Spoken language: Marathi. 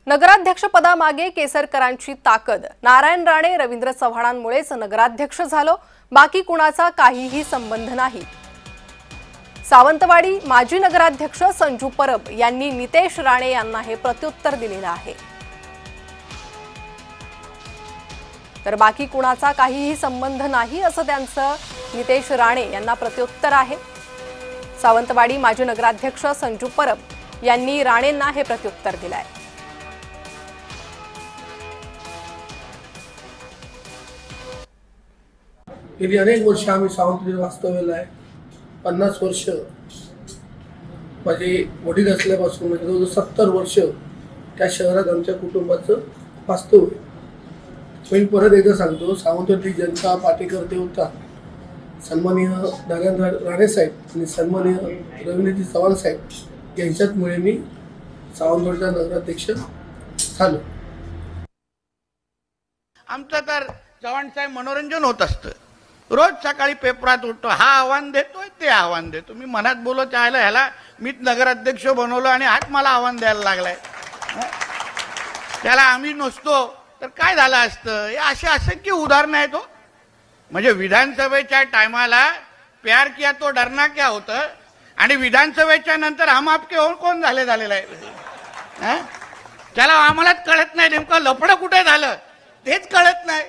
नगराध्यक्ष पदामागे केसरकरांची ताकद। नारायण राणे रवींद्र चव्हाणांमुळेच नगराध्यक्ष झालो, बाकी कुणाचा काहीही संबंध नाही। सावंतवाडी माजी नगराध्यक्ष संजू परब यांनी नितेश राणे यांना हे प्रत्युत्तर दिलेलं आहे। तर बाकी कुणाचा काहीही संबंध नाही असं त्यांचं नितेश राणे यांना प्रत्युत्तर आहे। सावंतवाडी माजी नगराध्यक्ष संजू परब यांनी राणेंना हे प्रत्युत्तर दिलंय। गेली अनेक वर्ष आम्ही सावंतवाडीत वास्तव्याला आहे। 50 वर्ष माझे वडील असल्यापासून म्हणजे जवळजवळ 70 वर्ष त्या शहरात आमच्या कुटुंबाचं वास्तव आहे। मी परत एकदा सांगतो, सावंतवाडी जनता पाटेकर्ते होता सन्माननीय नारायण राणे साहेब आणि सन्माननीय रवींद्र चव्हाण साहेब यांच्यामुळे मी सावंतवाडीचा नगराध्यक्ष झालो। आमचं तर चव्हाण साहेब मनोरंजन होत असतं। रोज सकाळी पेपरात उठतो, हा आव्हान देतोय ते आव्हान देतो। मी मनात बोलत आहे ह्याला मीच नगराध्यक्ष बनवलं आणि हाच मला आव्हान द्यायला लागलाय। त्याला आम्ही नसतो तर काय झालं असतं। हे असे असंख्य उदाहरणं आहेत। म्हणजे विधानसभेच्या टायमाला प्यार किया तो डरना क्या होतं आणि विधानसभेच्या नंतर हम आपके और कोण झालेलं आहे। त्याला आम्हालाच कळत नाही नेमकं लफडं कुठे झालं तेच कळत नाही।